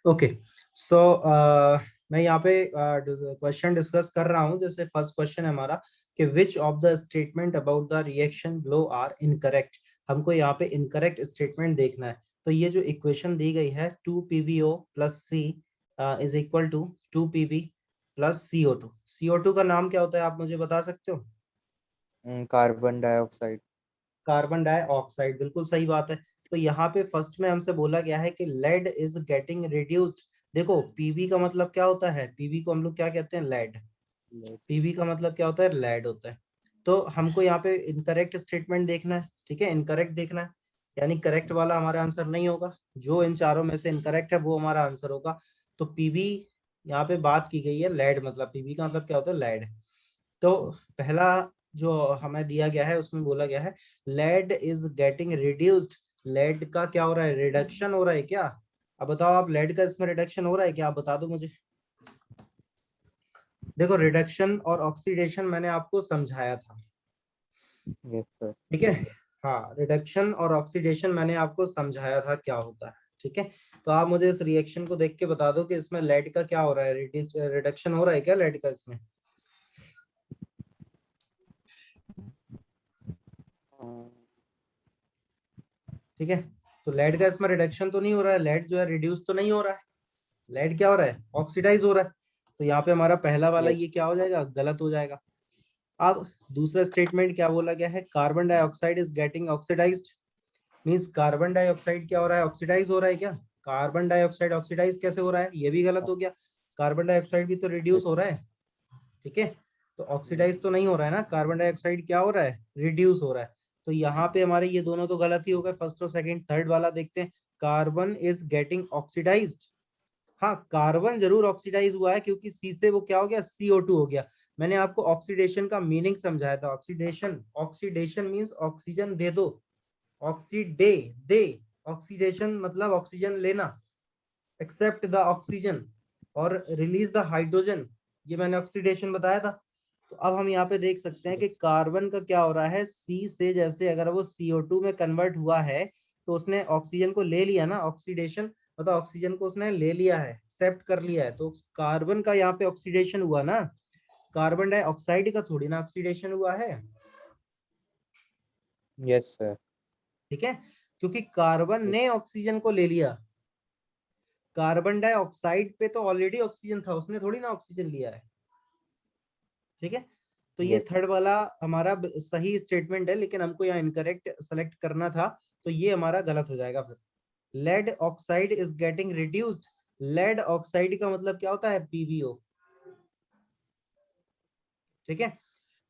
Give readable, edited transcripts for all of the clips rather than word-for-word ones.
Okay, सो मैं यहाँ पे क्वेश्चन डिस्कस कर रहा हूँ। जैसे फर्स्ट क्वेश्चन है हमारा कि which of the statement about the reaction below are incorrect. हमको यहाँ पे इनकरेक्ट स्टेटमेंट देखना है। तो ये जो इक्वेशन दी गई है 2PbO plus C is equal to 2Pb plus CO2। CO2 का नाम क्या होता है, आप मुझे बता सकते हो? Carbon dioxide. कार्बन डाइऑक्साइड, बिल्कुल सही बात है। तो यहाँ पे फर्स्ट में हमसे बोला गया है कि लेड इज गेटिंग रिड्यूस्ड। देखो पीबी का मतलब क्या होता है, पीबी को हम लोग क्या कहते हैं, लेड। पीबी का मतलब क्या होता है, लेड होता है। तो हमको यहाँ पे इनकरेक्ट स्टेटमेंट देखना है, ठीक है, इनकरेक्ट देखना है, यानी करेक्ट वाला हमारा आंसर नहीं होगा। जो इन चारों में से इनकरेक्ट है वो हमारा आंसर होगा। तो पीबी यहाँ पे बात की गई है लेड, मतलब पीबी का मतलब क्या होता है, लेड। तो पहला जो हमें दिया गया है उसमें बोला गया है lead is getting reduced. Lead का क्या हो रहा है, रिडक्शन हो रहा है क्या? अब बताओ आप, लेड का इसमें रिडक्शन हो रहा है क्या, आप बता दो मुझे। देखो रिडक्शन और ऑक्सीडेशन मैंने आपको समझाया था, यस सर। ठीक है। हाँ, रिडक्शन और ऑक्सीडेशन मैंने आपको समझाया था क्या होता है, ठीक है। तो आप मुझे इस रिएक्शन को देख के बता दो कि इसमें लेड का क्या हो रहा है, रिडक्शन हो रहा है क्या लेड का इसमें? ठीक है, तो लेड का इसमें रिडक्शन तो नहीं हो रहा है, लेड जो है रिड्यूस तो नहीं हो रहा है, लेड क्या हो रहा है, ऑक्सीडाइज हो रहा है। तो यहाँ पे हमारा पहला वाला ये यस। क्या हो जाएगा, गलत हो जाएगा। अब दूसरा स्टेटमेंट क्या बोला गया है, carbon dioxide is getting oxidised. Means carbon dioxide क्या हो रहा है, ऑक्सीडाइज हो रहा है क्या? कार्बन डाइऑक्साइड ऑक्सीडाइज कैसे हो रहा है, ये भी गलत हो गया। कार्बन डाइऑक्साइड भी तो रिड्यूस यस। हो रहा है, ठीक है। तो ऑक्सीडाइज तो नहीं हो रहा है ना, कार्बन डाइऑक्साइड क्या हो रहा है, रिड्यूस हो रहा है। तो यहाँ पे हमारे ये दोनों तो गलत ही हो गए, फर्स्ट और सेकंड। थर्ड वाला देखते हैं, कार्बन इज गेटिंग ऑक्सीडाइज्ड। हाँ, कार्बन जरूर ऑक्सीडाइज हुआ है क्योंकि सी से वो क्या हो गया, CO2 हो गया। मैंने आपको ऑक्सीडेशन का मीनिंग समझाया था। ऑक्सीडेशन, ऑक्सीडेशन मींस ऑक्सीजन दे दो, ऑक्सीडे दे, ऑक्सीडेशन मतलब ऑक्सीजन लेना, एक्सेप्ट द ऑक्सीजन और रिलीज द हाइड्रोजन, ये मैंने ऑक्सीडेशन बताया था। तो अब हम यहाँ पे देख सकते हैं कि यस। कार्बन का क्या हो रहा है, सी से जैसे अगर वो CO2 में कन्वर्ट हुआ है तो उसने ऑक्सीजन को ले लिया ना, ऑक्सीडेशन मतलब ऑक्सीजन को उसने ले लिया है, एक्सेप्ट कर लिया है। तो कार्बन का यहाँ पे ऑक्सीडेशन हुआ ना, कार्बन डाइऑक्साइड का थोड़ी ना ऑक्सीडेशन हुआ है, यस सर। ठीक है, क्योंकि कार्बन ने ऑक्सीजन को ले लिया। कार्बन डाइऑक्साइड पे तो ऑलरेडी ऑक्सीजन था, उसने थोड़ी ना ऑक्सीजन लिया है, ठीक है। तो ये यस। थर्ड वाला हमारा सही स्टेटमेंट है, लेकिन हमको यहाँ इनकरेक्ट सेलेक्ट करना था, तो ये हमारा गलत हो जाएगा फिर। Lead oxide is getting reduced, lead oxide का मतलब क्या होता है, PbO, ठीक है।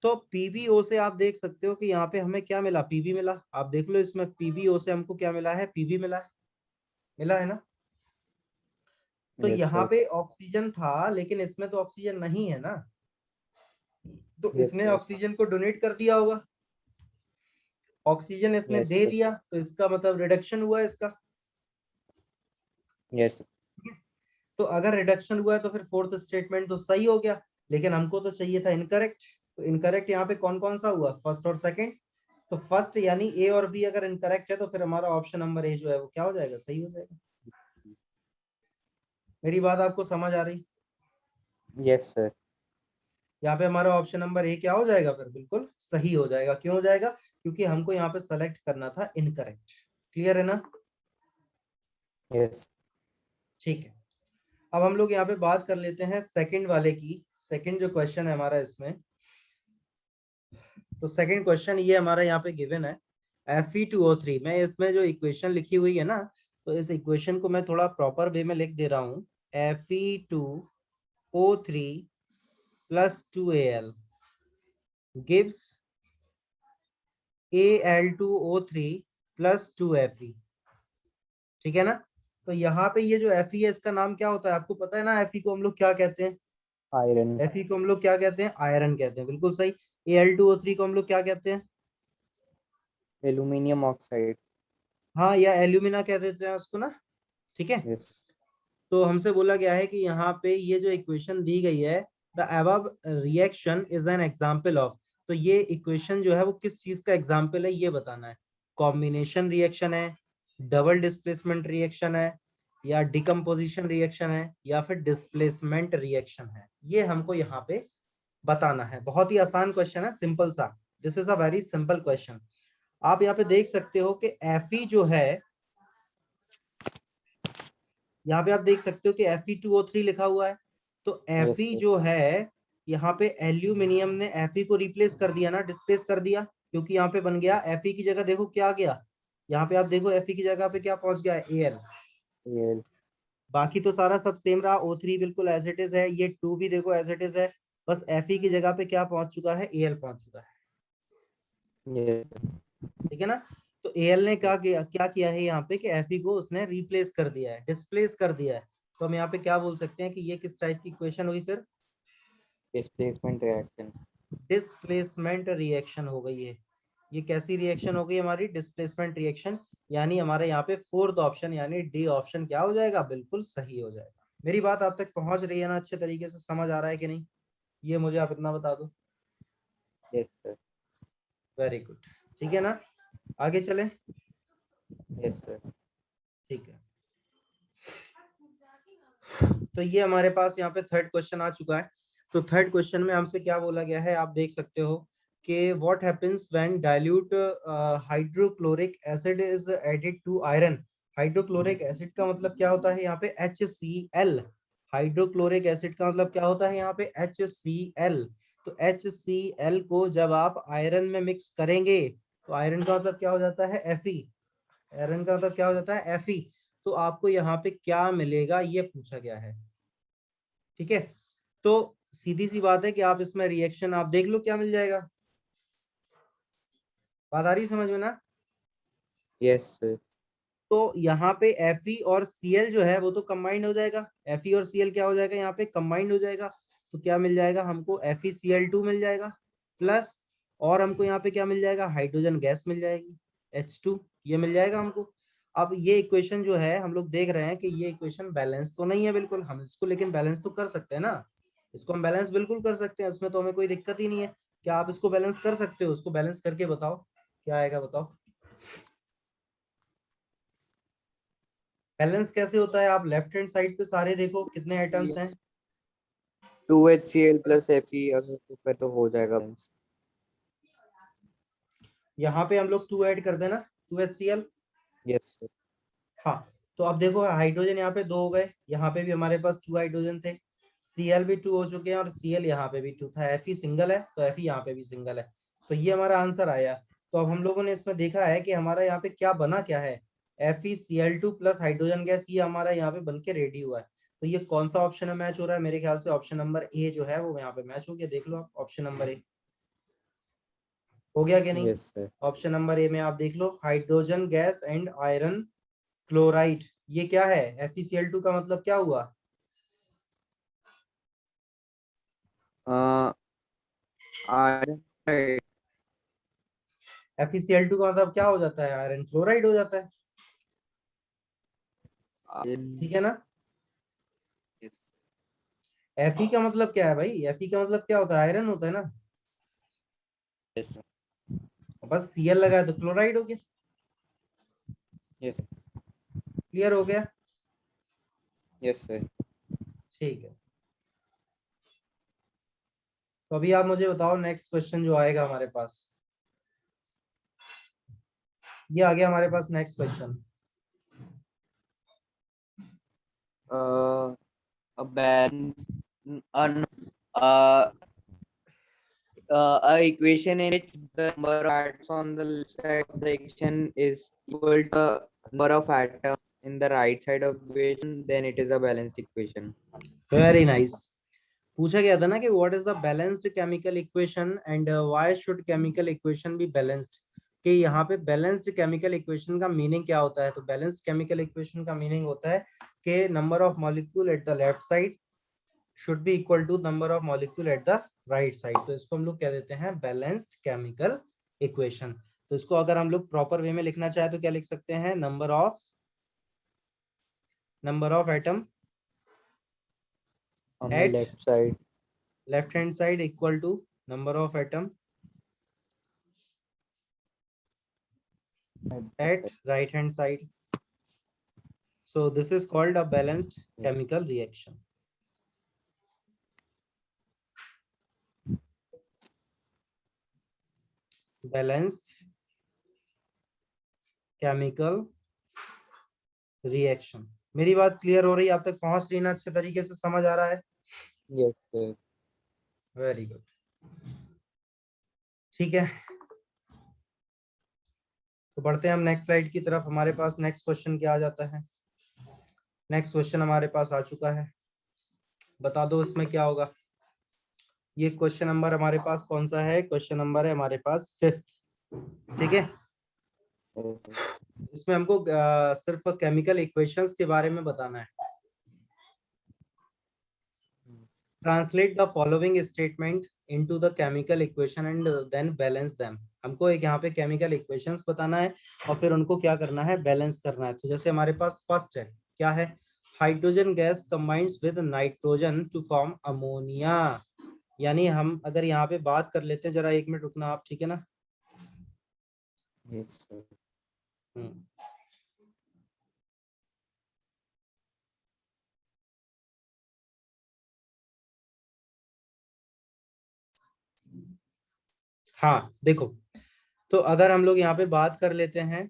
तो PbO से आप देख सकते हो कि यहाँ पे हमें क्या मिला, Pb मिला। आप देख लो इसमें PbO से हमको क्या मिला है, Pb मिला है, मिला है ना। तो यस यहाँ सर। पे ऑक्सीजन था लेकिन इसमें तो ऑक्सीजन नहीं है ना, तो यस इसने सर। ऑक्सीजन को डोनेट कर दिया होगा, ऑक्सीजन इसने यस दे सर। दिया, तो इसका मतलब रिडक्शन हुआ इसका। यस। तो अगर रिडक्शन हुआ है तो फिर फोर्थ स्टेटमेंट तो सही हो गया, लेकिन हमको तो चाहिए था इनकरेक्ट। तो इनकरेक्ट यहाँ पे कौन कौन सा हुआ, फर्स्ट और सेकंड। तो फर्स्ट यानी A और B अगर इनकरेक्ट है तो फिर हमारा ऑप्शन नंबर A जो है वो क्या हो जाएगा, सही हो जाएगा। मेरी बात आपको समझ आ रही? Yes sir. यहाँ पे हमारा ऑप्शन नंबर A क्या हो जाएगा, फिर बिल्कुल सही हो जाएगा। क्यों हो जाएगा, क्योंकि हमको यहाँ पे सेलेक्ट करना था इनकरेक्ट। क्लियर है ना? यस। ठीक है, अब हम लोग यहाँ पे बात कर लेते हैं सेकंड वाले की। सेकंड जो क्वेश्चन है हमारा इसमें, तो सेकंड क्वेश्चन ये हमारा यहाँ पे गिवन है Fe2O3। मैं इसमें जो इक्वेशन लिखी हुई है ना, तो इस इक्वेशन को मैं थोड़ा प्रॉपर वे में लिख दे रहा हूँ। Fe2O3 plus 2Al gives Al2O3 plus 2Fe, ठीक है ना। तो यहाँ पे ये जो Fe है इसका नाम क्या होता है, आपको पता है ना, Fe को हम लोग क्या कहते हैं, आयरन। Fe को हम लोग क्या कहते हैं, आयरन कहते हैं, बिल्कुल सही। Al2O3 को हम लोग क्या कहते हैं, एल्यूमिनियम ऑक्साइड। हाँ, या एल्यूमिना कह देते हैं उसको ना, ठीक है। यस। तो हमसे बोला गया है कि यहाँ पे ये जो इक्वेशन दी गई है, the above reaction is an example of. तो ये इक्वेशन जो है वो किस चीज का एग्जाम्पल है ये बताना है। कॉम्बिनेशन रिएक्शन है, डबल डिस्प्लेसमेंट रिएक्शन है, या डिकम्पोजिशन रिएक्शन है या फिर डिस्प्लेसमेंट रिएक्शन है, ये हमको यहाँ पे बताना है। बहुत ही आसान क्वेश्चन है, सिंपल सा। This is a very simple question. आप यहाँ पे देख सकते हो कि Fe जो है, यहाँ पे आप देख सकते हो कि Fe2O3 लिखा हुआ है। तो Yes, Fe sir. जो है, यहाँ पे एल्यूमिनियम ने Fe को रिप्लेस कर दिया ना, डिस्प्लेस कर दिया, क्योंकि यहाँ पे बन गया Fe की जगह देखो क्या आ गया, यहाँ पे आप देखो Fe की जगह पे क्या पहुंच गया, Al। Yes. बाकी तो सारा सब सेम रहा, O3 बिल्कुल एज इट इज है, ये 2 भी देखो एज इट इज है, बस Fe की जगह पे क्या पहुंच चुका है, Al पहुंच चुका है। Yes. ठीक है ना। तो Al ने क्या किया है यहाँ पे कि Fe को उसने रिप्लेस कर दिया है, डिस्प्लेस कर दिया है। तो हम यहाँ पे क्या बोल सकते हैं कि ये किस टाइप की इक्वेशन हुई फिर, Displacement reaction. डिस्प्लेसमेंट रिएक्शन हो गई है। ये कैसी रिएक्शन हो गई हमारी, डिस्प्लेसमेंट रिएक्शन। यानी हमारे यहाँ पे फोर्थ ऑप्शन यानी डी ऑप्शन क्या हो जाएगा, बिल्कुल सही हो जाएगा। मेरी बात आप तक पहुंच रही है ना, अच्छे तरीके से समझ आ रहा है कि नहीं, ये मुझे आप इतना बता दो। Yes, sir. वेरी गुड, ठीक है ना, आगे चले। Yes, sir. ठीक है, तो ये हमारे पास यहाँ पे थर्ड क्वेश्चन आ चुका है। तो थर्ड क्वेश्चन में हमसे क्या बोला गया है, आप देख सकते हो कि what happens when dilute hydrochloric acid is added to iron. Hydrochloric acid का मतलब क्या होता है यहाँ पे, HCl। हाइड्रोक्लोरिक एसिड का मतलब क्या होता है यहाँ पे, HCl। तो HCl को जब आप आयरन में मिक्स करेंगे तो आयरन का मतलब क्या हो जाता है, Fe। आयरन का मतलब क्या हो जाता है, Fe। तो आपको यहाँ पे क्या मिलेगा ये पूछा गया है। ठीक है, तो सीधी सी बात है कि आप इसमें रिएक्शन आप देख लो क्या मिल जाएगा। बात आ रही है समझ में ना। Yes, sir. तो यहाँ पे Fe और Cl जो है वो तो कंबाइंड हो जाएगा, Fe और Cl क्या हो जाएगा यहाँ पे, कंबाइंड हो जाएगा। तो क्या मिल जाएगा हमको, FeCl2 मिल जाएगा, प्लस और हमको यहाँ पे क्या मिल जाएगा, हाइड्रोजन गैस मिल जाएगी, H2, ये मिल जाएगा हमको। अब ये इक्वेशन जो है हम लोग देख रहे हैं कि ये इक्वेशन बैलेंस तो नहीं है बिल्कुल, हम इसको लेकिन बैलेंस तो कर सकते हैं ना। इसको हम बैलेंस बिल्कुल कर सकते हैं, इसमें तो हमें कोई दिक्कत ही नहीं है। क्या आप इसको बैलेंस कर सकते हो, उसको बैलेंस करके बताओ क्या आएगा, बताओ बैलेंस कैसे होता है। आप लेफ्ट हैंड साइड पे सारे देखो कितने आइटम्स हैं। 2HCl plus Fe अगर तो तो हो जाएगा balance. यहाँ पे हम लोग 2 ऐड कर देना, 2HCl। Yes, sir. हाँ, तो अब देखो हाइड्रोजन यहाँ पे 2 हो गए, यहाँ पे भी हमारे पास 2 हाइड्रोजन थे, Cl भी 2 हो चुके हैं और Cl यहाँ पे भी 2 था, Fe सिंगल है तो Fe यहाँ पे भी सिंगल है। तो ये हमारा आंसर आया। तो अब हम लोगों ने इसमें देखा है कि हमारा यहाँ पे क्या बना क्या है, FeCl2 प्लस हाइड्रोजन गैस, ये हमारा यहाँ पे बन के रेडी हुआ है। तो ये कौन सा ऑप्शन है मैच हो रहा है, मेरे ख्याल से ऑप्शन नंबर ए जो है वो यहाँ पे मैच हो गया। देख लो आप, ऑप्शन नंबर ए हो गया कि नहीं। Yes, sir. Option number A में आप देख लो, hydrogen gas and iron chloride, ये क्या है, FeCl2 का मतलब क्या हुआ, Iron. FeCl2 का मतलब क्या हो जाता है, आयरन क्लोराइड हो जाता है। ठीक है ना। Yes. Fe का मतलब क्या है भाई, Fe का मतलब क्या होता है, आयरन होता है ना। Yes, sir. बस Cl लगा है तो क्लोराइड हो गया। Yes. क्लियर हो गया। Yes, sir. ठीक है, तो अभी आप मुझे बताओ नेक्स्ट क्वेश्चन जो आएगा हमारे पास, ये आ गया हमारे पास next question. A balance, an uh, a equation in which the number of atoms on the left side of the equation is equal to number of atoms in the right side of the equation, then it is a balanced equation. Very nice. पूछा गया था ना कि what is the balanced chemical equation and why should chemical equation be balanced, कि यहाँ पे balanced chemical equation का meaning क्या होता है। तो बैलेंस्ड केमिकल इक्वेशन का मीनिंग होता है कि number of molecule at the left side should be equal to number of molecule at the right side. तो इसको हम लोग क्या देते हैं, बैलेंस्ड केमिकल इक्वेशन। तो इसको अगर हम लोग प्रॉपर वे में लिखना चाहे तो क्या लिख सकते हैं, number of atom On the at left side. Left hand side equal to number of atom at right hand side. So this is called a balanced chemical reaction. Balanced chemical reaction. मेरी बात clear हो रही है? आप तक पहुंच रही ना? अच्छे तरीके से समझ आ रहा है? Yes, sir. Very good. ठीक है, तो बढ़ते हैं हम नेक्स्ट स्लाइड की तरफ. हमारे पास नेक्स्ट क्वेश्चन क्या आ जाता है? नेक्स्ट क्वेश्चन हमारे पास आ चुका है. बता दो इसमें क्या होगा. ये क्वेश्चन नंबर हमारे पास कौन सा है? क्वेश्चन नंबर है हमारे पास 5th. ठीक है, इसमें हमको सिर्फ केमिकल इक्वेशंस के बारे में बताना है. Translate the following statement into the chemical equation and then balance them. हमको एक यहाँ पे केमिकल इक्वेशंस बताना है और फिर उनको क्या करना है? बैलेंस करना है. तो जैसे हमारे पास फर्स्ट है, क्या है? Hydrogen gas combines with nitrogen to form ammonia. यानी हम अगर यहाँ पे बात कर लेते हैं, जरा 1 मिनट रुकना आप, ठीक है ना? Yes, sir. हाँ देखो, तो अगर हम लोग यहाँ पे बात कर लेते हैं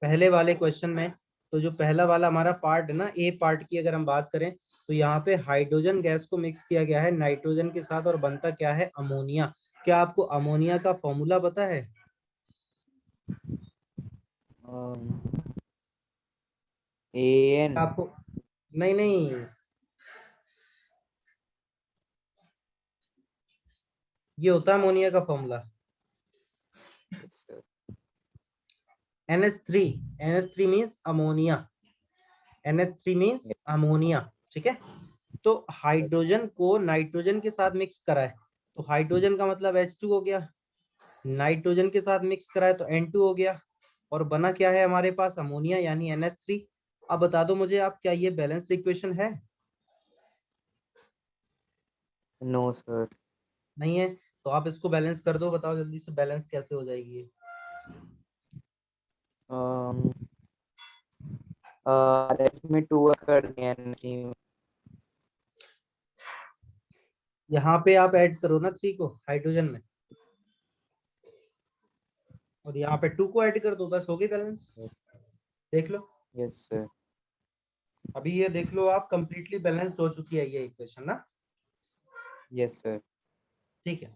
पहले वाले क्वेश्चन में, तो जो पहला वाला हमारा पार्ट है ना, ए पार्ट की अगर हम बात करें, तो यहाँ पे हाइड्रोजन गैस को मिक्स किया गया है नाइट्रोजन के साथ और बनता क्या है? अमोनिया. क्या आपको अमोनिया का फॉर्मूला पता है? AN. आपको नहीं नहीं, ये होता है अमोनिया का formula Yes, sir. NH3. NH3 means ammonia. NH3 means ammonia. ठीक है, तो हाइड्रोजन को नाइट्रोजन के साथ मिक्स करा है, तो हाइड्रोजन का मतलब H2 हो गया. नाइट्रोजन के साथ मिक्स करा है तो N2 हो गया. और बना क्या है हमारे पास? अमोनिया यानी NH3. अब बता दो मुझे आप, क्या ये बैलेंस्ड इक्वेशन है? No, sir. नहीं है, तो आप इसको बैलेंस कर दो. बताओ जल्दी से, बैलेंस कैसे हो जाएगी ये? इसमें 2 कर दिया NC. यहाँ पे आप ऐड करो ना 3 को हाइड्रोजन में, और यहाँ पे 2 को ऐड कर दो, बस हो गई बैलेंस. देख लो, Yes, sir. अभी ये देख लो आप, कंप्लीटली बैलेंस्ड हो चुकी है ये इक्वेशन ना. Yes, sir. ठीक है,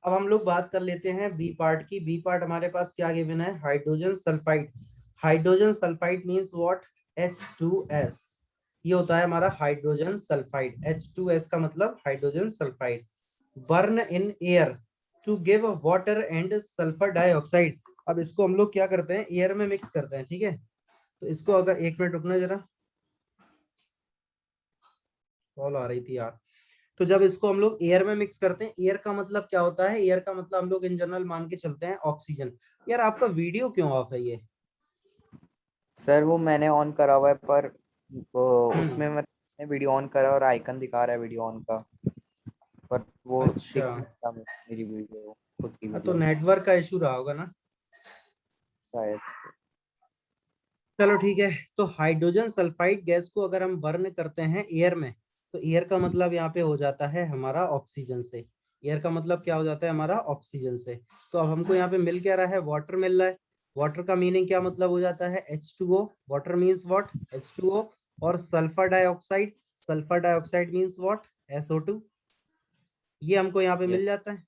अब हम लोग बात कर लेते हैं बी पार्ट की. बी पार्ट हमारे पास क्या गिवन है? Hydrogen sulphide. Hydrogen sulphide means what? H2S. ये होता है हमारा हाइड्रोजन सल्फाइड. H2S का मतलब hydrogen sulphide. Burn in air to give water and sulphur dioxide. अब इसको हम लोग क्या करते हैं? एयर में मिक्स करते हैं. ठीक है, तो इसको अगर 1 मिनट रुकना जरा, कॉल आ रही थी यार. तो जब इसको हम लोग एयर में मिक्स करते हैं, एयर का मतलब क्या होता है? एयर का मतलब हम लोग इन जनरल मान के चलते हैं ऑक्सीजन. यार आपका वीडियो क्यों ऑफ है ये? सर वो मैंने ऑन करा हुआ है, पर उसमें हम्म, मैंने वीडियो ऑन करा और आइकन दिखा रहा है वीडियो ऑन का, पर वो अच्छा. दिख नहीं रहा मेरी वीडियो, खुद की तो वीडियो नेटवर्क का इशू रहा होगा ना. शायद से. चलो ठीक है, तो हाइड्रोजन सल्फाइड गैस को अगर हम बर्न करते हैं एयर में, तो एयर का मतलब यहाँ पे हो जाता है हमारा ऑक्सीजन से. एयर का मतलब क्या हो जाता है हमारा? ऑक्सीजन से. तो अब हमको यहाँ पे मिल क्या रहा है? वाटर मिल रहा है. वाटर का मीनिंग क्या मतलब हो जाता है? H2O. Water means what? H2O. और sulphur dioxide, sulphur dioxide means what? SO2. ये हमको यहाँ पे मिल यस. जाता है.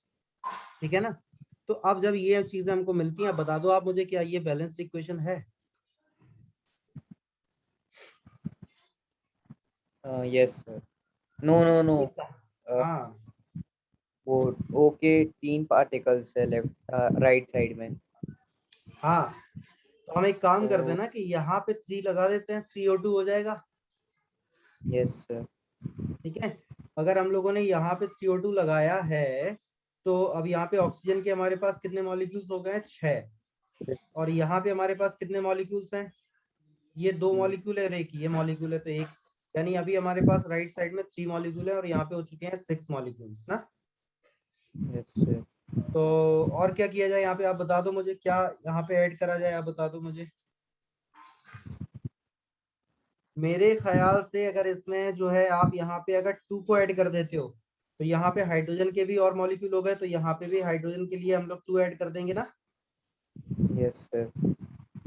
ठीक है ना? तो अब जब ये चीजें हमको मिलती हैं, बता दो आप मुझे, क्या ये बैलेंस्ड इक्वेशन है? Yes sir. No no no. हाँ वो ओके, 3 पार्टिकल्स है लेफ्ट राइट साइड में. हाँ, तो हम एक काम करते तो हैं ना कि यहाँ पे 3 लगा देते हैं, 3O2 हो जाएगा. Yes sir. ठीक है, अगर हम लोगों ने यहाँ पे 3O2 लगाया है, तो अब यहाँ पे ऑक्सीजन के हमारे पास कितने मॉलिक्यूल्स हो गए? 6. और यहाँ पे हमारे पास कितने मॉलिक्यूल्स हैं? ये 2 मॉलिक्यूल है और एक ये मॉलिक्यूल है, तो एक, यानी अभी हमारे पास राइट साइड में 3 मॉलिक्यूल है और यहाँ पे हो चुके हैं 6 मॉलिक्यूल्स ना. Yes sir. तो और क्या किया जाए यहाँ पे? आप बता दो मुझे, क्या यहाँ पे ऐड करा जाए? आप बता दो मुझे. मेरे ख्याल से अगर इसमें जो है आप यहाँ पे अगर 2 को ऐड कर देते हो तो यहाँ पे हाइड्रोजन के भी और मॉलिक्यूल हो गए, तो यहाँ पे भी हाइड्रोजन के लिए हम लोग 2 ऐड कर देंगे ना। Yes sir.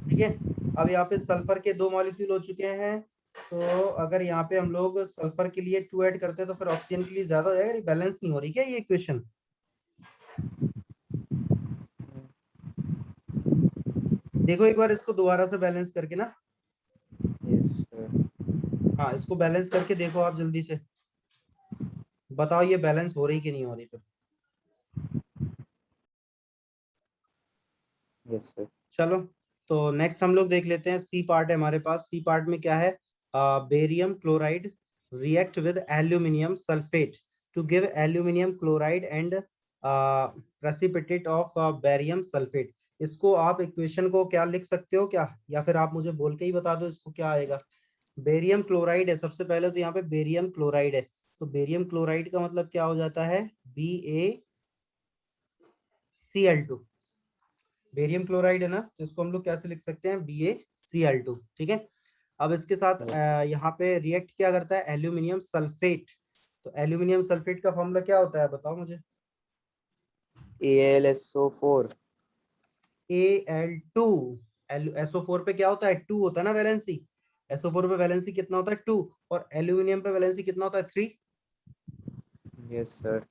ठीक है, अब यहाँ पे सल्फर के 2 मॉलिक्यूल हो चुके हैं, तो अगर यहाँ पे हम लोग सल्फर के लिए 2 ऐड करते हैं तो फिर ऑक्सीजन के लिए ज्यादा हो जाएगा। बैलेंस नहीं हो रही क्या ये इक्वेशन? देखो एक बार इसको दोबारा से बैलेंस करके ना। Yes sir. हाँ, इसको बैलेंस करके देखो आप जल्दी से, बताओ ये बैलेंस हो रही कि नहीं हो रही फिर। Yes sir. चलो, तो नेक्स्ट हम लोग देख लेते हैं, सी पार्ट है हमारे पास। सी पार्ट में क्या है? Barium chloride react with aluminium sulphate to give aluminium chloride and precipitate of barium sulphate. इसको आप इक्वेशन को क्या लिख सकते हो क्या, या फिर आप मुझे बोल के ही बता दो इसको क्या आएगा। बेरियम क्लोराइड है सबसे पहले, तो यहाँ पे बेरियम क्लोराइड है, तो बेरियम क्लोराइड का मतलब क्या हो जाता है? BaCl2। बेरियम क्लोराइड है ना, तो इसको हम लोग कैसे लिख सकते हैं? BaCl2। ठीक है, अब इसके साथ यहाँ पे रिएक्ट क्या करता है? Aluminium sulphate. तो एल्यूमिनियम सल्फेट का फॉर्मूला क्या होता है बताओ मुझे। AlSO4। Al2। SO4 पे क्या होता है? 2 होता है ना वैलेंसी। SO4 पे वैलेंसी कितना होता है? 2। और एल्यूमिनियम पे वैलेंसी कितना होता है? 3। Yes sir.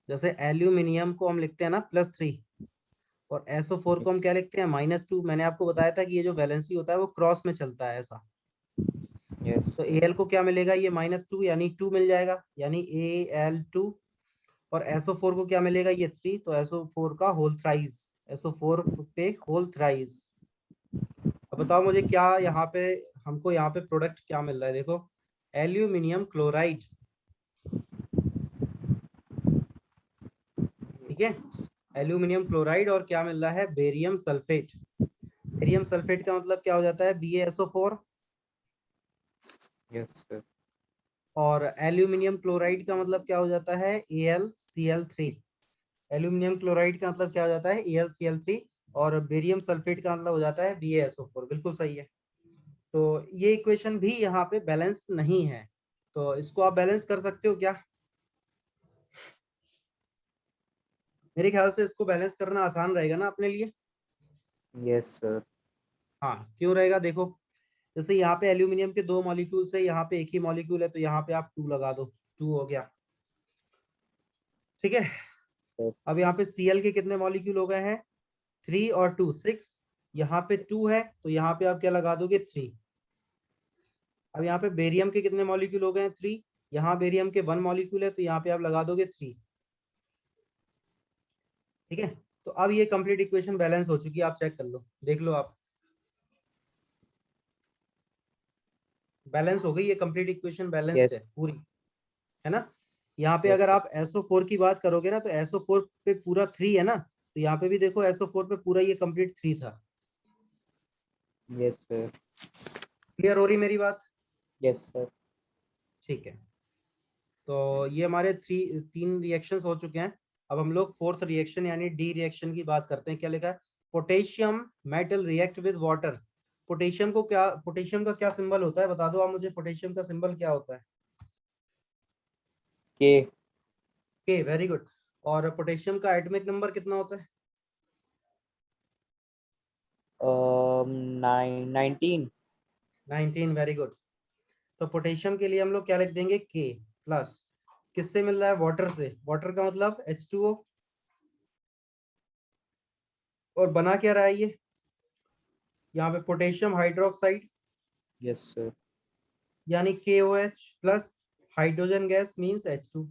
जैसे एल्यूमिनियम को हम लिखते हैं ना +3, और SO4 को हम क्या लिखते हैं? -2। मैंने आपको बताया था कि ये जो वैलेंसी होता है वो क्रॉस में चलता है ऐसा। यस तो सर। Al को क्या मिलेगा? ये -2 यानी 2 मिल जाएगा, यानी Al2। और SO4 को क्या मिलेगा? ये 3, तो SO4 का होल थ्राइज, SO4 पे होल थ्राइज। अब बताओ मुझे क्या यहाँ पे, हमको यहाँ पे प्रोडक्ट क्या मिल रहा है? देखो, एल्यूमिनियम क्लोराइड। ठीक है, एल्यूमिनियम क्लोराइड, और क्या मिल रहा है? Barium sulphate. बेरियम सल्फेट का मतलब क्या हो जाता है? BaSO4। Yes sir. और एल्यूमिनियम क्लोराइड का मतलब क्या हो जाता है? AlCl3। एल्यूमिनियम क्लोराइड का मतलब क्या हो जाता है? AlCl3। और बेरियम सल्फेट का मतलब हो जाता है BaSO4। बिल्कुल सही है। तो ये इक्वेशन भी यहाँ पे बैलेंस नहीं है, तो इसको आप बैलेंस कर सकते हो क्या? मेरे ख्याल से इसको बैलेंस करना आसान रहेगा ना अपने लिए। Yes sir. हाँ, क्यों रहेगा? देखो, जैसे यहाँ पे एल्यूमिनियम के 2 मॉलिक्यूल से यहाँ पे एक ही मॉलिक्यूल है, तो यहाँ पे आप 2 लगा दो, 2 हो गया। ठीक है, अब यहाँ पे Cl के कितने मॉलिक्यूल हो गए हैं? 3 और 2 6। यहाँ पे 2 है, तो यहाँ पे आप क्या लगा दोगे? 3। अब यहाँ पे बेरियम के कितने मॉलिक्यूल हो गए हैं? 3। यहाँ बेरियम के 1 मॉलिक्यूल है, तो यहाँ पे आप लगा दोगे 3। ठीक है, तो अब ये कंप्लीट इक्वेशन बैलेंस हो चुकी है, आप चेक कर लो, देख लो आप, बैलेंस हो गई ये कंप्लीट इक्वेशन, बैलेंस्ड यस। है पूरी, है ना। यहाँ पे यस अगर सर। आप SO4 की बात करोगे ना, तो SO4 पे पूरा 3 है ना, तो यहाँ पे भी देखो SO4 पे पूरा ये कंप्लीट 3 था। Yes sir. क्लियर हो रही मेरी बात? Yes sir. ठीक है, तो ये हमारे 3 रिएक्शंस हो चुके हैं। अब हम लोग फोर्थ रिएक्शन यानी डी रिएक्शन की बात करते हैं। क्या लिखा है? Potassium metal react with water. Potassium का क्या सिंबल होता है बता दो आप मुझे, पोटेशियम का सिंबल क्या होता है? के। के, वेरी गुड। और पोटेशियम का एटॉमिक नंबर कितना होता है? 19। 19, वेरी गुड। तो पोटेशियम के लिए हम लोग क्या लिख देंगे? के प्लस। किससे मिल रहा है? वाटर से। वाटर का मतलब H2O। और बना क्या रहा है ये? यहाँ पे पोटेशियम हाइड्रोक्साइड, यस सर। यानी KOH plus hydrogen gas means H2।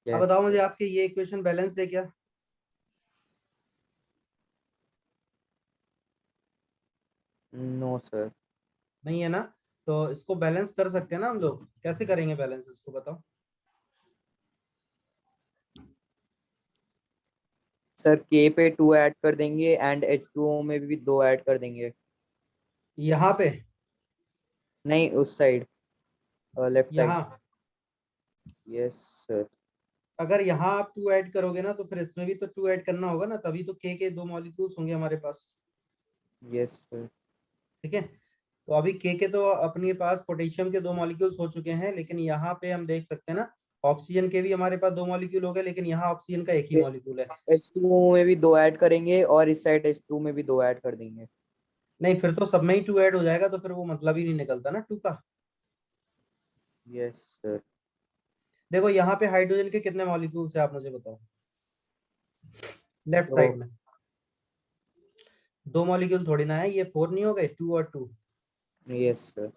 अब यस बताओ मुझे, सर। आपके ये इक्वेशन बैलेंस है क्या? No sir. नहीं है ना, तो इसको बैलेंस कर सकते हैं ना हम लोग। कैसे करेंगे बैलेंस, इसको बताओ। सर के पे 2 ऐड कर देंगे एंड H2O में भी 2 ऐड कर देंगे। यहाँ पे? नहीं, उस साइड, लेफ्ट साइड। यहाँ? Yes sir. अगर यहाँ आप 2 ऐड करोगे ना, तो फिर इसमें भी तो 2 ऐड करना होगा ना, तभी तो के 2 मॉलिक्यूल्स होंगे हमारे पास। Yes sir. ठीक है। तो अभी के तो अपने पास पोटेशियम के 2 मॉलिक्यूल्स हो चुके हैं, लेकिन यहाँ पे हम देख सकते हैं ना, ऑक्सीजन के भी हमारे पास 2 मॉलिक्यूल हो गए, लेकिन यहाँ ऑक्सीजन का एक ही मॉलिक्यूल है। H2 में भी 2 ऐड करेंगे और इस साइड H2 में भी 2 ऐड कर देंगे। नहीं, फिर तो सब में ही 2 ऐड हो जाएगा, तो फिर वो मतलब ही नहीं निकलता ना 2 का। Yes sir. देखो यहाँ पे हाइड्रोजन के कितने मॉलिक्यूल्स है, आप मुझे बताओ, लेफ्ट तो साइड में। 2 मॉलिक्यूल थोड़ी ना है, ये 4 नहीं हो गए, 2 और 2। Yes sir.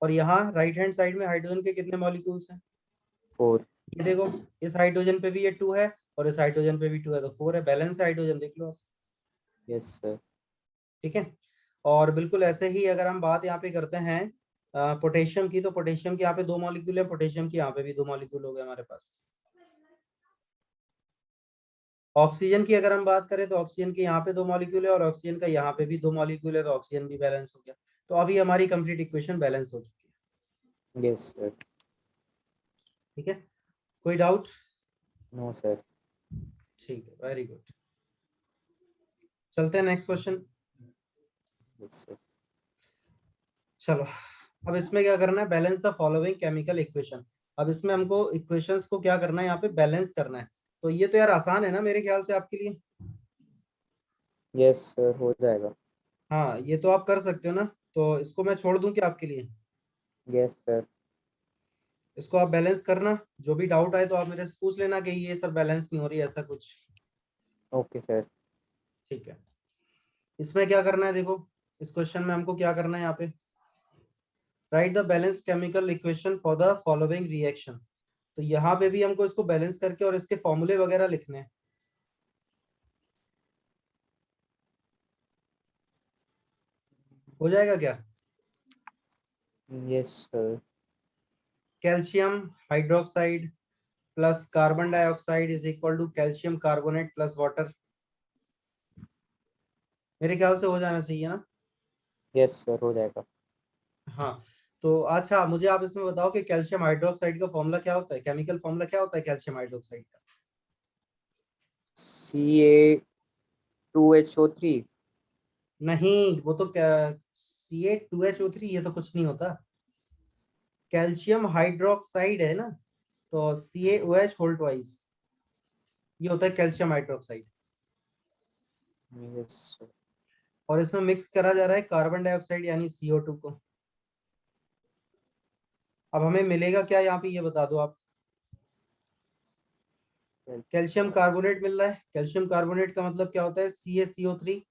और यहाँ राइट हैंड साइड में हाइड्रोजन के कितने मॉलिक्यूल्स हैं? 4। ये देखो, इस हाइड्रोजन पे भी ये 2 है और इस हाइड्रोजन पे भी 2 है, तो 4 है, बैलेंस हाइड्रोजन, देख लो आप। Yes sir. ठीक है। और बिल्कुल ऐसे ही अगर हम बात यहाँ पे करते हैं पोटेशियम की, तो पोटेशियम के यहाँ पे 2 मॉलिक्यूल है, पोटेशियम के यहाँ पे भी 2 मॉलिक्यूल हो गए हमारे पास। ऑक्सीजन की अगर हम बात करें, तो ऑक्सीजन के यहाँ पे 2 मॉलिक्यूल है और ऑक्सीजन का यहाँ पे भी 2 मॉलिक्यूल है, तो ऑक्सीजन भी बैलेंस हो गया। तो अभी हमारी कंप्लीट इक्वेशन बैलेंस हो चुकी है। Yes sir. ठीक है, कोई डाउट? No sir. ठीक है, वेरी गुड। चलते हैं नेक्स्ट क्वेश्चन। Yes sir. चलो, अब इसमें क्या करना है, balance the following chemical equation. अब इसमें हमको इक्वेशंस को क्या करना है, यहाँ पे बैलेंस करना है। तो ये तो यार आसान है ना मेरे ख्याल से आपके लिए। यस सर, हो जाएगा। हाँ, ये तो आप कर सकते हो ना, तो इसको मैं छोड़ दूं क्या आपके लिए? Yes sir. इसको आप बैलेंस करना, जो भी डाउट आए तो आप मेरे से पूछ लेना कि ये सर बैलेंस नहीं हो रही, ऐसा कुछ। Okay sir. ठीक है। इसमें क्या करना है, देखो, इस क्वेश्चन में हमको क्या करना है, यहाँ पे right the balance chemical equation for the following reaction. तो यहाँ पे भी हमको इसको बैलेंस करके और इसके फॉर्मूले वगैरह लिखने हैं। हो जाएगा क्या? Yes sir. Calcium hydroxide plus carbon dioxide is equal to calcium carbonate plus water. मेरे ख्याल से हो जाना चाहिए ना। यस सर, हो जाएगा। हाँ, तो अच्छा मुझे आप इसमें बताओ कि कैल्शियम हाइड्रोक्साइड का फॉर्मूला क्या होता है, केमिकल फॉर्मूला क्या होता है कैल्शियम हाइड्रोक्साइड का? Ca2HO3। नहीं, वो तो CA2HO3, ये तो कुछ नहीं होता। कैल्शियम हाइड्रोक्साइड है ना, तो CaOH होल ट्वाइस, ये होता है कैल्शियम हाइड्रोक्साइड। Yes sir. और इसमें मिक्स करा जा रहा है कार्बन डाइऑक्साइड यानी CO2 को। अब हमें मिलेगा क्या यहाँ पे, ये बता दो आप। कैल्शियम कार्बोनेट मिल रहा है, कैल्शियम कार्बोनेट का मतलब क्या होता है, CaCO3,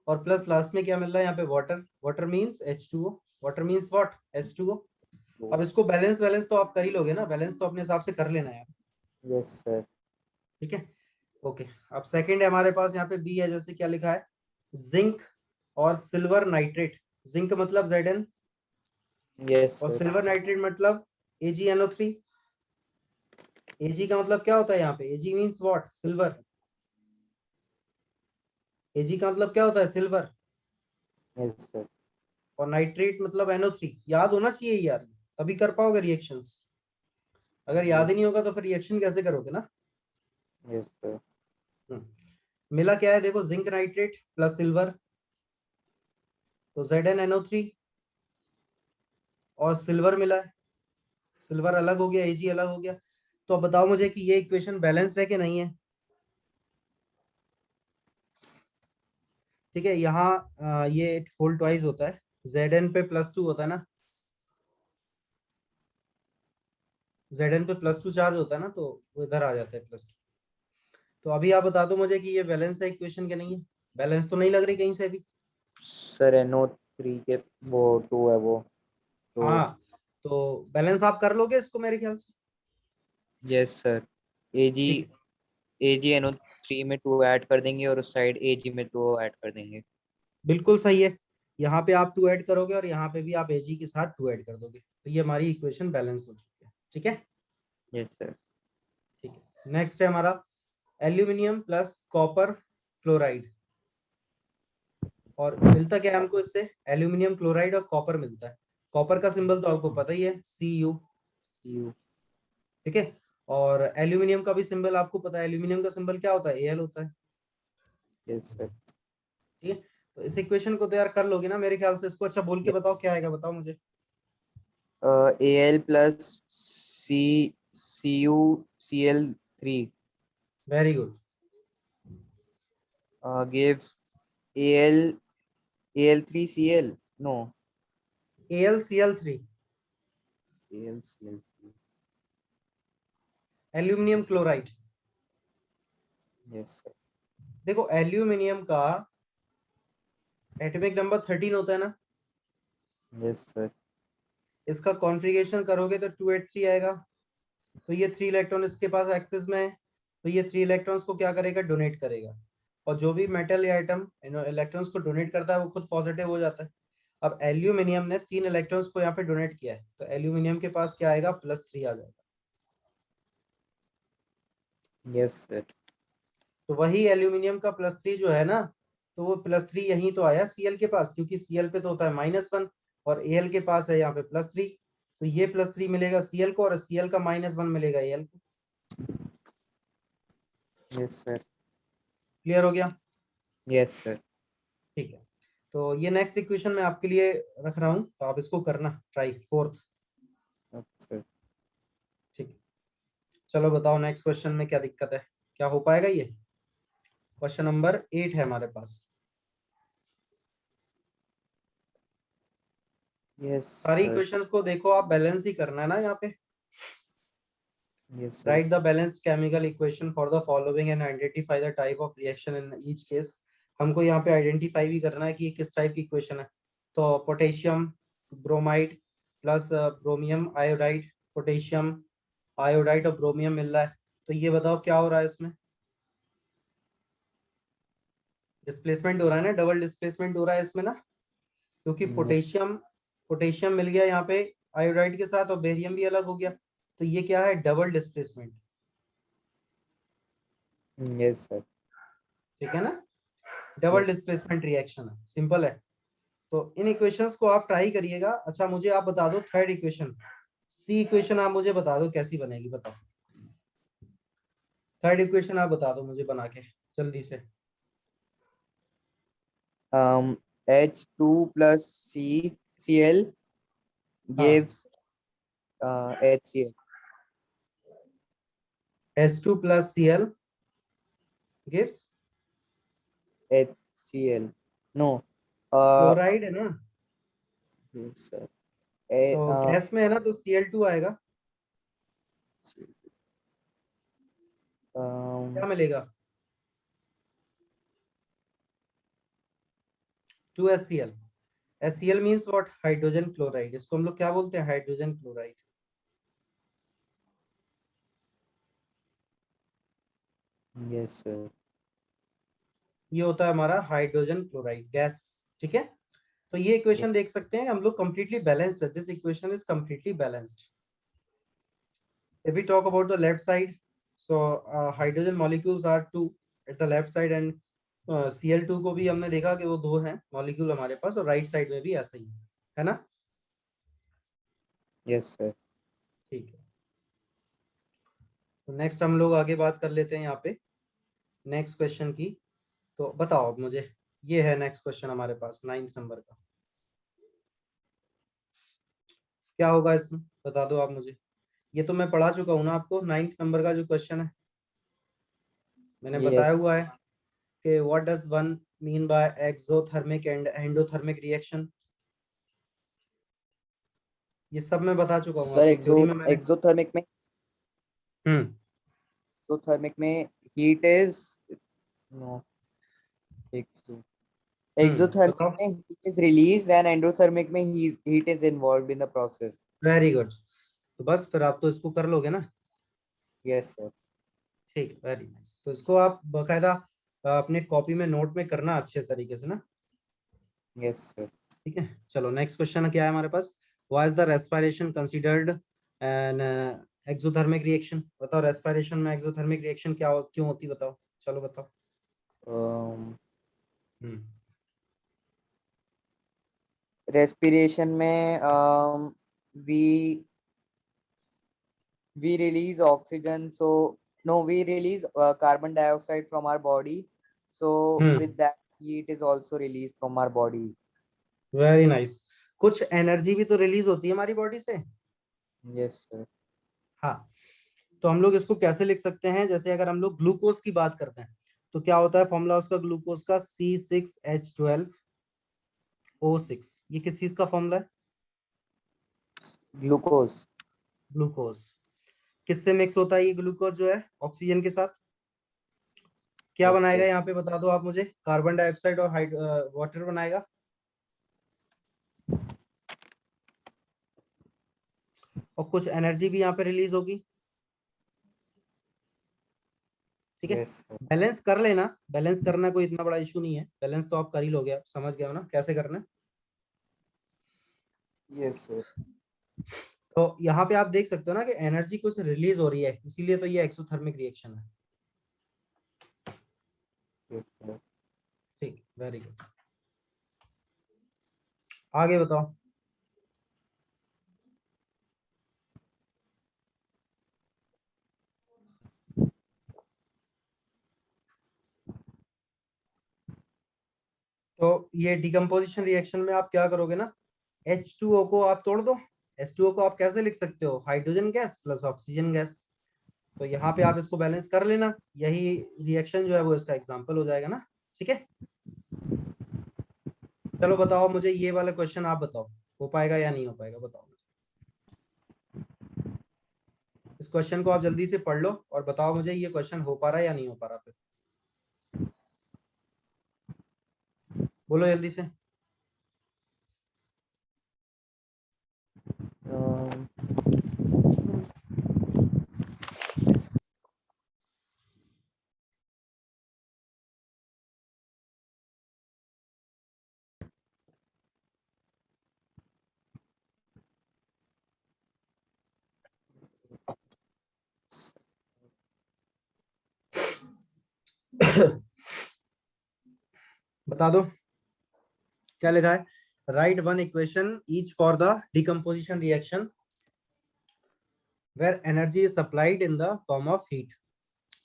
और प्लस लास्ट में क्या मिल रहा है यहाँ पे, water. Water means H2O। Water means what, H2O। अब इसको बैलेंस बैलेंस तो आप कर ही लोगे ना, बैलेंस तो अपने हिसाब से कर लेना है। Yes sir. ठीक है, ओके। अब सेकंड है हमारे पास यहाँ पे बी है, जैसे क्या लिखा है, जिंक और सिल्वर नाइट्रेट। जिंक मतलब Zn, यस और सर। सिल्वर नाइट्रेट मतलब AgNO3। Ag का मतलब क्या होता है यहाँ पे, Ag means what, silver. Ag का मतलब क्या होता है, सिल्वर। Yes sir. और नाइट्रेट मतलब NO3। याद होना चाहिए यार, तभी कर पाओगे रिएक्शंस। अगर याद ही नहीं होगा तो फिर रिएक्शन कैसे करोगे ना। Yes sir. मिला क्या है, देखो, जिंक नाइट्रेट प्लस सिल्वर, तो ZnNO3, और सिल्वर मिला है, सिल्वर अलग हो गया, Ag अलग हो गया। तो अब बताओ मुझे कि ये इक्वेशन बैलेंस्ड है कि नहीं है। ठीक है, यहाँ ये होल ट्वाइस होता है, Zn पे +2 होता है ना, Zn पे +2 चार्ज होता है ना, तो वो इधर आ जाता है +2। तो अभी आप बता दो मुझे कि ये बैलेंस है इक्वेशन के नहीं है। बैलेंस तो नहीं लग रही कहीं से भी। सर NO3 के वो 2 है वो तो। हाँ, तो बैलेंस आप कर लोगे इसको मेरे ख्याल से। Yes sir. एजी ठीक है, AgNO3 में 2 ऐड कर देंगे और उस साइड Ag में 2 ऐड कर देंगे। बिल्कुल सही है। यहाँ पे आप 2 ऐड करोगे और यहाँ पे भी आप Ag के साथ 2 ऐड कर दोगे, तो ये हमारी इक्वेशन बैलेंस हो चुकी है। ठीक है, यस सर। ठीक है। नेक्स्ट है हमारा एल्यूमिनियम प्लस कॉपर क्लोराइड। और मिलता क्या है हमको इससे, एल्यूमिनियम क्लोराइड और कॉपर मिलता है। कॉपर का सिंबल तो आपको पता ही है, Cu। यू। ठीक है, और एल्यूमिनियम का भी सिंबल आपको पता है, एल्यूमिनियम का सिंबल क्या होता है, Al होता है। Yes sir. ठीक है, तो इस इक्वेशन को तो यार कर लोगे ना मेरे ख्याल से। इसको अच्छा बोल के बताओ क्या आएगा, बताओ मुझे। Al plus CuCl3 very good. gives Al3Cl. No, AlCl3, AlCl3. Aluminium chloride. Yes, sir. देखो एल्यूमिनियम का एटॉमिक नंबर 13 होता है ना। Yes, sir. इसका कॉन्फ़िगरेशन करोगे तो 283 आएगा। तो ये 3 इलेक्ट्रॉन इसके पास एक्सेस में है, तो ये 3 इलेक्ट्रॉन्स को क्या करेगा, डोनेट करेगा। और जो भी मेटल या आइटम इलेक्ट्रॉन्स को डोनेट करता है वो खुद पॉजिटिव हो जाता है। अब एल्यूमिनियम ने 3 इलेक्ट्रॉन्स को यहाँ पे डोनेट किया है, तो एल्यूमिनियम के पास क्या आएगा, +3 आ जाएगा। Yes, sir. तो वही एल्यूमिनियम का +3 जो है ना, तो वो +3 यहीं तो आया Cl के पास, क्योंकि Cl पे तो होता है -1 और Al के पास है यहाँ पे +3। तो ये +3 मिलेगा Cl को और Cl का -1 मिलेगा Al को। Yes, sir. क्लियर हो गया? Yes, sir. ठीक है। तो ये नेक्स्ट इक्वेशन मैं आपके लिए रख रहा हूँ, तो आप इसको करना ट्राई, फोर्थ। Okay, sir. ठीक है, चलो बताओ नेक्स्ट क्वेश्चन में क्या दिक्कत है, क्या हो पाएगा ये। क्वेश्चन नंबर 8 है हमारे पास। Yes, सारी sir. इक्वेशंस को देखो, आप बैलेंस ही करना है ना यहाँ पे। Yes, sir. Right the balanced chemical equation for the following and identify the type of reaction in each case. हमको यहाँ पे आइडेंटिफाई भी करना है कि ये किस टाइप की इक्वेशन है। तो potassium bromide plus ब्रोमियम iodide, potassium iodide और ब्रोमियम मिल रहा है। तो ये बताओ क्या हो रहा है इसमें, डिस्प्लेसमेंट हो रहा है ना, डबल डिस्प्लेसमेंट हो रहा है इसमें ना, क्योंकि Yes. पोटेशियम पोटेशियम मिल गया यहाँ पे आयोडाइड के साथ और बेरियम भी अलग हो गया। तो ये क्या है, डबल डिस्प्लेसमेंट। Yes, sir. ठीक है ना, डबल Yes. डिस्प्लेसमेंट रिएक्शन है, सिंपल है। तो इन इक्वेशंस को आप ट्राई करिएगा। अच्छा मुझे आप बता दो थर्ड इक्वेशन, सी इक्वेशन आप मुझे बता दो कैसी बनेगी, बताओ। थर्ड इक्वेशन आप बता दो मुझे बना के जल्दी से। H2 plus Cl हाँ, gives HCl. H2 plus Cl gives HCl. No. Uh, chloride है ना, yes, sir. तो गैस में है ना, तो Cl2 आएगा। क्या Um, मिलेगा, 2HCl। HCl means what, hydrogen chloride. इसको हम लोग क्या बोलते हैं, हाइड्रोजन क्लोराइड। yes, sir. ये होता है हमारा हाइड्रोजन क्लोराइड गैस। ठीक है, तो ये इक्वेशन Yes. देख सकते हैं हम लोग, कंप्लीटली बैलेंस्ड है। This equation is completely balanced. If we talk about the left side, so hydrogen molecules are two at the left side and Cl2 को भी हमने देखा कि वो 2 हैं मॉलिक्यूल हमारे पास, और राइट साइड में भी ऐसा ही है ना। Yes, sir. ठीक है, तो नेक्स्ट हम लोग आगे बात कर लेते हैं यहाँ पे नेक्स्ट क्वेश्चन की। तो बताओ अब मुझे, ये है नेक्स्ट क्वेश्चन हमारे पास 9th नंबर का। क्या होगा इसमें, बता दो आप मुझे। ये तो मैं पढ़ा चुका हूँ ना आपको, 9th नंबर का जो क्वेश्चन है मैंने बताया Yes. हुआ है कि what does one mean by exothermic and endothermic reaction. ये सब मैं बता चुका हूँ Sir, आपको, थ्योरी में मैंने। हम्म exothermic में heat is no exothermic बताओ। में heat is released and endothermic में heat is involved in the process. Very good, तो बस फिर आप तो इसको कर लोगे ना। Yes, sir. ठीक, वेरी नाइस। तो इसको आप बकायदा अपने कॉपी में नोट में करना अच्छे तरीके से ना। Yes, sir. ठीक है, चलो नेक्स्ट क्वेश्चन क्या है हमारे पास। Why is the respiration considered an exothermic reaction. बताओ रेस्पिरेशन में एक्सोथर्मिक रिएक्शन क्यों होती, बताओ, चलो बताओ। Um, हम्म respiration में we release oxygen, so no, we release carbon dioxide from our body, so hmm with that heat is also released from our body. Very nice. कुछ energy भी तो release होती है हमारी बॉडी से। Yes, sir. हाँ, तो हम लोग इसको कैसे लिख सकते हैं, जैसे अगर हम लोग ग्लूकोज की बात करते हैं तो क्या होता है फॉर्मूला उसका ग्लूकोज का C6H12O6। ये किस चीज का फॉर्मूला है? Glucose. ग्लूकोज। किससे मिक्स होता है ये ग्लूकोज जो है ऑक्सीजन के साथ? क्या Yes, बनाएगा sir. यहाँ पे बता दो आप मुझे। कार्बन डाइऑक्साइड और वाटर बनाएगा। और कुछ एनर्जी भी यहाँ पे रिलीज होगी। ठीक है, Yes, sir. बैलेंस कर लेना। बैलेंस करना कोई इतना बड़ा इशू नहीं है, बैलेंस तो आप कर ही लोगे, आप समझ गए हो ना कैसे करना है। Yes, sir. तो यहाँ पे आप देख सकते हो ना कि एनर्जी कुछ रिलीज हो रही है, इसीलिए तो ये एक्सोथर्मिक रिएक्शन है। Yes, sir. ठीक, वेरी गुड। आगे बताओ। तो ये डिकम्पोजिशन रिएक्शन में आप क्या करोगे ना, H2O को आप तोड़ दो। H2O को आप कैसे लिख सकते हो? Hydrogen gas plus oxygen gas. तो यहाँ पे आप इसको बैलेंस कर लेना, यही रिएक्शन जो है वो इसका एग्जांपल हो जाएगा ना। ठीक है, चलो बताओ मुझे ये वाला क्वेश्चन, आप बताओ हो पाएगा या नहीं हो पाएगा, बताओ। इस क्वेश्चन को आप जल्दी से पढ़ लो और बताओ मुझे ये क्वेश्चन हो पा रहा है या नहीं हो पा रहा। फिर बोलो जल्दी से। Um, बता दो क्या लिखा है। Write one equation each for the decomposition reaction where energy is supplied in the form of heat,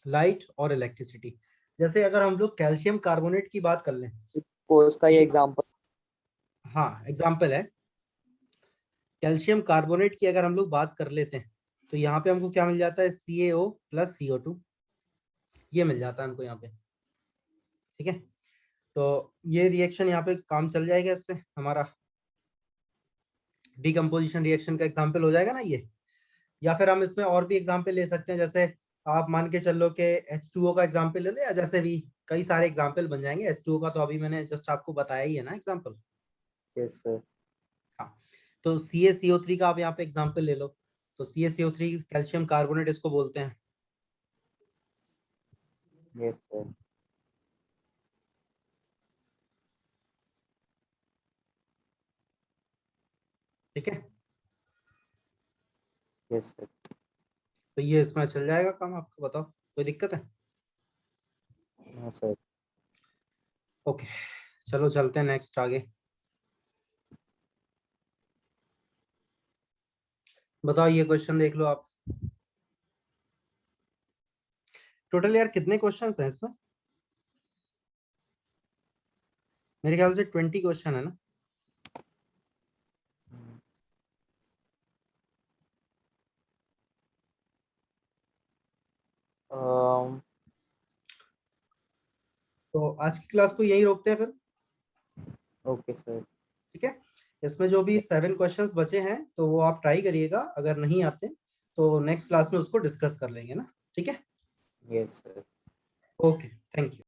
light और इलेक्ट्रिसिटी। जैसे अगर हम लोग कैल्शियम कार्बोनेट की बात कर लें, कोर्स का ये एग्जांपल। हाँ एग्जाम्पल है। कैल्शियम कार्बोनेट की अगर हम लोग बात कर लेते हैं तो यहाँ पे हमको क्या मिल जाता है, CaO प्लस CO2, ये मिल जाता है हमको यहाँ पे। ठीक है, तो ये रिएक्शन यहाँ पे काम चल जाएगा, इससे हमारा डिकम्पोजिशन रिएक्शन का एग्जाम्पल हो जाएगा ना ये। या फिर हम इसमें और भी एग्जाम्पल ले सकते हैं, जैसे आप मान के चलो कि H2O का एग्जाम्पल ले लो, या जैसे भी कई सारे एग्जाम्पल बन जाएंगे। H2O का तो अभी मैंने जस्ट आपको बताया ही है ना एग्जाम्पल। Yes sir. हाँ, तो CaCO3 का आप यहाँ पे एग्जाम्पल ले लो। तो CaCO3 कैल्शियम कार्बोनेट इसको बोलते हैं। Yes sir. ठीक है, यस सर। तो ये इसमें चल जाएगा काम, आपको बताओ कोई दिक्कत है? हाँ सर। ओके, चलो चलते हैं नेक्स्ट आगे। बताओ ये क्वेश्चन देख लो आप। टोटल यार कितने क्वेश्चंस हैं इसमें? मेरे ख्याल से 20 क्वेश्चन है ना। तो आज की क्लास को यही रोकते हैं फिर। Okay sir. ठीक है, इसमें जो भी 7 क्वेश्चंस बचे हैं तो वो आप ट्राई करिएगा, अगर नहीं आते तो नेक्स्ट क्लास में उसको डिस्कस कर लेंगे ना। ठीक है, yes sir. Okay, thank you.